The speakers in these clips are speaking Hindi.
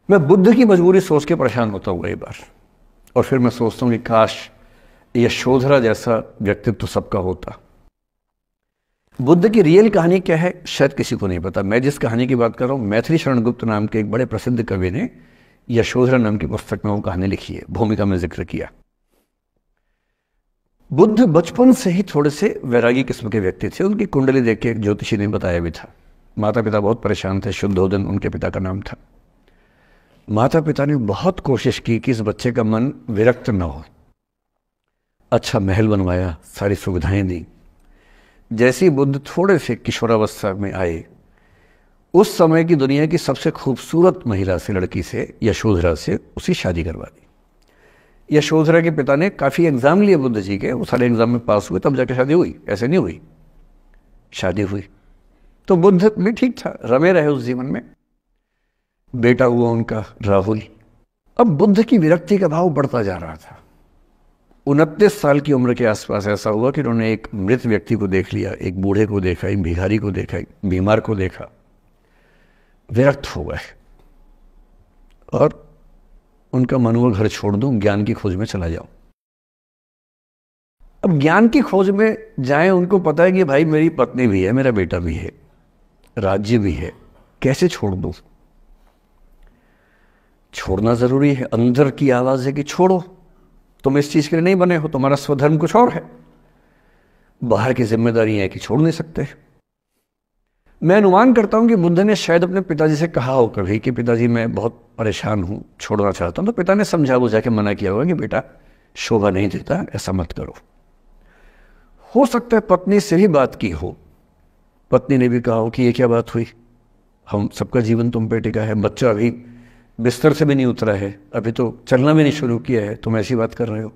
मैं बुद्ध की मजबूरी सोच के परेशान होता हूँ कई बार, और फिर मैं सोचता हूँ कि काश यशोधरा जैसा व्यक्तित्व सबका होता। बुद्ध की रियल कहानी क्या है शायद किसी को नहीं पता। मैं जिस कहानी की बात कर रहा हूँ, मैथिली शरण गुप्त नाम के एक बड़े प्रसिद्ध कवि ने यशोधरा नाम की पुस्तक में वो कहानी लिखी है, भूमिका में जिक्र किया। बुद्ध बचपन से ही थोड़े से वैरागी किस्म के व्यक्ति थे। उनकी कुंडली देख के एक ज्योतिषी ने बताया भी था। माता पिता बहुत परेशान थे, शुद्धोदन उनके पिता का नाम था। माता पिता ने बहुत कोशिश की कि इस बच्चे का मन विरक्त न हो। अच्छा महल बनवाया, सारी सुविधाएं दी। जैसे ही बुद्ध थोड़े से किशोरावस्था में आए, उस समय की दुनिया की सबसे खूबसूरत महिला से, लड़की से, यशोधरा से उसकी शादी करवा दी। यशोधरा के पिता ने काफ़ी एग्ज़ाम लिए बुद्ध जी के, वो सारे एग्ज़ाम में पास हुए तब जाकर शादी हुई, ऐसे नहीं हुई। शादी हुई तो बुद्ध भी ठीक था, रमे रहे उस जीवन में। बेटा हुआ उनका राहुल। अब बुद्ध की विरक्ति का भाव बढ़ता जा रहा था। 29 साल की उम्र के आसपास ऐसा हुआ कि उन्होंने एक मृत व्यक्ति को देख लिया, एक बूढ़े को देखा, एक भिखारी को देखा, एक बीमार को देखा। विरक्त हो गए और उनका मन हुआ घर छोड़ दूं, ज्ञान की खोज में चला जाऊं। अब ज्ञान की खोज में जाएं, उनको पता है कि भाई मेरी पत्नी भी है, मेरा बेटा भी है, राज्य भी है, कैसे छोड़ दूं? छोड़ना जरूरी है। अंदर की आवाज है कि छोड़ो, तुम इस चीज के लिए नहीं बने हो, तुम्हारा स्वधर्म कुछ और है। बाहर की जिम्मेदारी है कि छोड़ नहीं सकते। मैं अनुमान करता हूं कि बुद्ध ने शायद अपने पिताजी से कहा हो कभी कि पिताजी मैं बहुत परेशान हूं, छोड़ना चाहता हूं। तो पिता ने समझा बुझा के मना किया होगा कि बेटा शोभा नहीं देता, ऐसा मत करो। हो सकता है पत्नी से भी बात की हो, पत्नी ने भी कहा हो कि ये क्या बात हुई, हम सबका जीवन तुम पे टिका है, बच्चा अभी बिस्तर से भी नहीं उतरा है, अभी तो चलना भी नहीं शुरू किया है, तुम ऐसी बात कर रहे हो।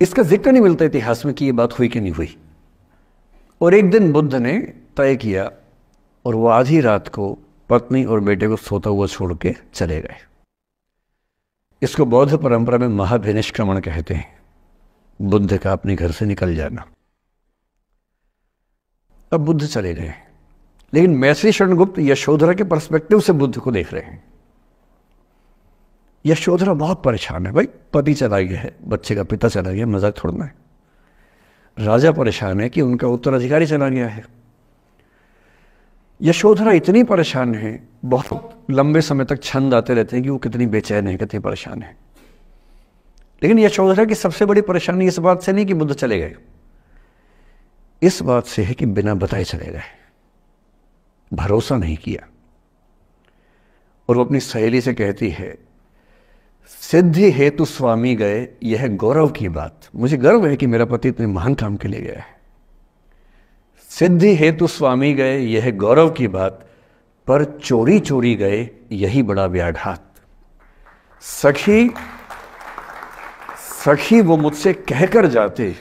इसका जिक्र नहीं मिलता इतिहास में कि ये बात हुई कि नहीं हुई। और एक दिन बुद्ध ने तय किया और वो आधी रात को पत्नी और बेटे को सोता हुआ छोड़ के चले गए। इसको बौद्ध परंपरा में महाभिनिष्क्रमण कहते हैं, बुद्ध का अपने घर से निकल जाना। अब बुद्ध चले गए, लेकिन मैथिली शरण गुप्त यशोधरा के पर्सपेक्टिव से बुद्ध को देख रहे हैं। यशोधरा बहुत परेशान है, भाई पति चला गया है, बच्चे का पिता चला गया, मजाक थोड़ना है। राजा परेशान है कि उनका उत्तराधिकारी चला गया है। यशोधरा इतनी परेशान है, बहुत लंबे समय तक छंद आते रहते हैं कि वो कितनी बेचैन है, कितनी परेशान है। लेकिन यशोधरा की सबसे बड़ी परेशानी इस बात से नहीं कि बुद्ध चले गए, इस बात से है कि बिना बताए चले गए, भरोसा नहीं किया। और वो अपनी सहेली से कहती है, सिद्धि हेतु स्वामी गए, यह गौरव की बात। मुझे गर्व है कि मेरा पति इतने महान काम के लिए गया है। सिद्धि हेतु स्वामी गए, यह गौरव की बात, पर चोरी चोरी गए, यही बड़ा व्याघात। सखी सखी वो मुझसे कहकर जाते,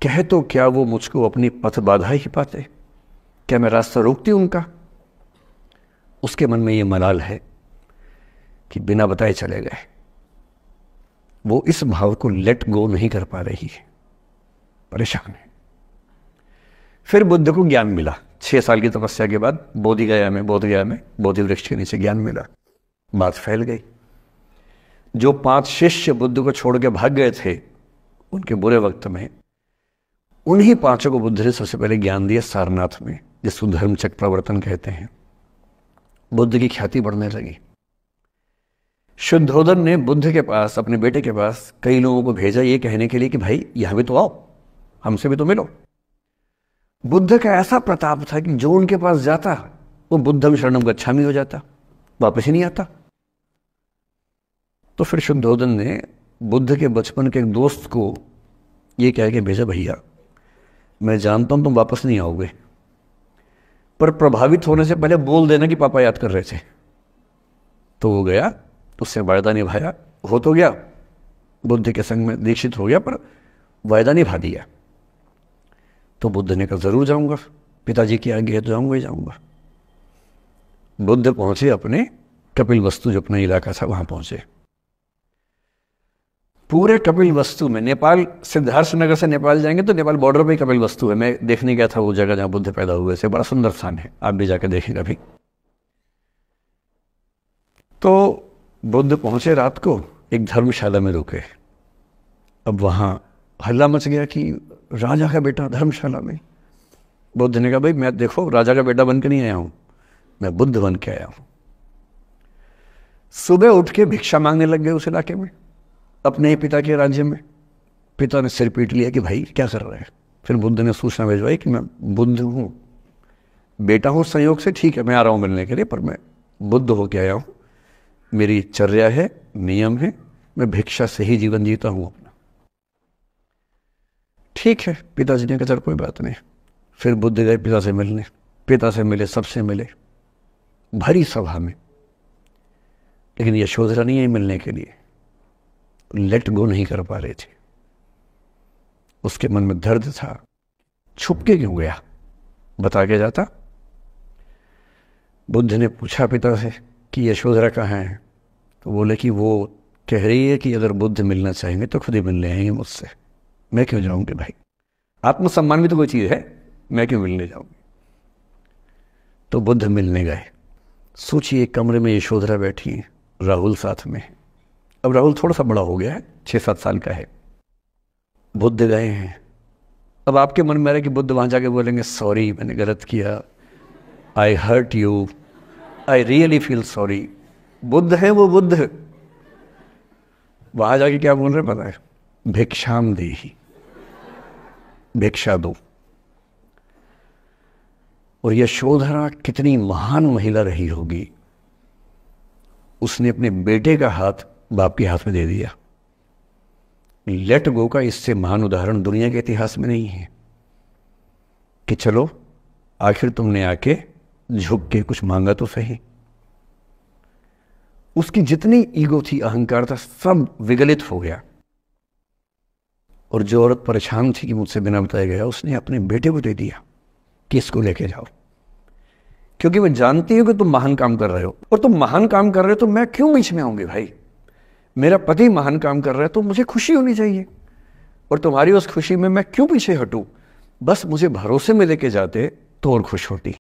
कह तो क्या वो मुझको अपनी पथ बाधा ही पाते, क्या मैं रास्ता रोकती उनका? उसके मन में ये मलाल है कि बिना बताए चले गए। वो इस भाव को लेट गो नहीं कर पा रही है, परेशान है। फिर बुद्ध को ज्ञान मिला 6 साल की तपस्या के बाद, बोधगया में बोधि वृक्ष के नीचे ज्ञान मिला। बात फैल गई। जो 5 शिष्य बुद्ध को छोड़ के भाग गए थे उनके बुरे वक्त में, उन्हीं 5 को बुद्ध ने सबसे पहले ज्ञान दिया सारनाथ में, जिसको धर्मचक्र प्रवर्तन कहते हैं। बुद्ध की ख्याति बढ़ने लगी। शुद्धोदन ने बुद्ध के पास, अपने बेटे के पास कई लोगों को भेजा ये कहने के लिए कि भाई यहां भी तो आओ, हमसे भी तो मिलो। बुद्ध का ऐसा प्रताप था कि जो उनके पास जाता वो बुद्धम शरणम गच्छामि हो जाता, वापस ही नहीं आता। तो फिर शुद्धोदन ने बुद्ध के बचपन के एक दोस्त को ये कह के भेजा, भैया मैं जानता हूं तुम वापस नहीं आओगे, पर प्रभावित होने से पहले बोल देना कि पापा याद कर रहे थे। तो वो गया, उससे वायदा निभाया, हो तो गया, बुद्ध के संग में दीक्षित हो गया, पर वायदा निभा दिया। तो बुद्ध ने कहा जरूर जाऊंगा, पिताजी की आज्ञा है तो जाऊंगा ही जाऊंगा। बुद्ध पहुंचे अपने कपिलवस्तु, जो अपना इलाका था, वहां पहुंचे। पूरे कपिलवस्तु में, नेपाल सिद्धार्थनगर से नेपाल जाएंगे तो नेपाल बॉर्डर पे ही कपिलवस्तु है। मैं देखने गया था वो जगह जहां बुद्ध पैदा हुए थे, बड़ा सुंदर स्थान है, आप भी जाकर देखें कभी। तो बुद्ध पहुंचे रात को, एक धर्मशाला में रुके। अब वहां हल्ला मच गया कि राजा का बेटा धर्मशाला में। बुद्ध ने कहा भाई मैं देखो राजा का बेटा बन के नहीं आया हूं, मैं बुद्ध बन के आया हूं। सुबह उठ के भिक्षा मांगने लग गए उस इलाके में, अपने ही पिता के राज्य में। पिता ने सिर पीट लिया कि भाई क्या कर रहे हैं। फिर बुद्ध ने सूचना भिजवाई कि मैं बुद्ध हूं, बेटा हूं संयोग से, ठीक है मैं आ रहा हूं मिलने के लिए, पर मैं बुद्ध होके आया हूं, मेरी चर्या है, नियम है, मैं भिक्षा से ही जीवन जीता हूं अपना। ठीक है, पिताजी ने कहा चल कोई बात नहीं। फिर बुद्ध गए पिता से मिलने, पिता से मिले, सबसे मिले, भरी सभा में। लेकिन यशोधरा नहीं आई मिलने के लिए, लेट गो नहीं कर पा रहे थे। उसके मन में दर्द था, छुप के क्यों गया, बता के जाता। बुद्ध ने पूछा पिता से कि यशोधरा कहाँ है, तो बोले कि वो कह रही है कि अगर बुद्ध मिलना चाहेंगे तो खुद ही मिलने आएंगे मुझसे, मैं क्यों जाऊंगी भाई, आत्मसम्मान भी तो कोई चीज़ है, मैं क्यों मिलने जाऊंगी। तो बुद्ध मिलने गए। सोचिए एक कमरे में यशोधरा बैठी है, राहुल साथ में है। अब राहुल थोड़ा सा बड़ा हो गया है, 6-7 साल का है। बुद्ध गए हैं। अब आपके मन में आ रहा है कि बुद्ध वहां जाके बोलेंगे सॉरी मैंने गलत किया, I hurt you, I really feel sorry. बुद्ध है वो बुद्ध, वहां जाके क्या बोल रहे पता है, भिक्षाम देहि, भिक्षा दो। और यशोधरा कितनी महान महिला रही होगी, उसने अपने बेटे का हाथ बाप के हाथ में दे दिया। लेट गो का इससे महान उदाहरण दुनिया के इतिहास में नहीं है कि चलो आखिर तुमने आके झुक के कुछ मांगा तो सही। उसकी जितनी ईगो थी, अहंकार था, सब विगलित हो गया। और जो औरत परेशान थी कि मुझसे बिना बताए गया, उसने अपने बेटे को दे दिया कि इसको लेके जाओ, क्योंकि वो जानती है कि तुम महान काम कर रहे हो, और तुम महान काम कर रहे हो तो मैं क्यों बीच में आऊंगी भाई, मेरा पति महान काम कर रहा है तो मुझे खुशी होनी चाहिए, और तुम्हारी उस खुशी में मैं क्यों पीछे हटूं। बस मुझे भरोसे में लेके जाते तो और खुश होती।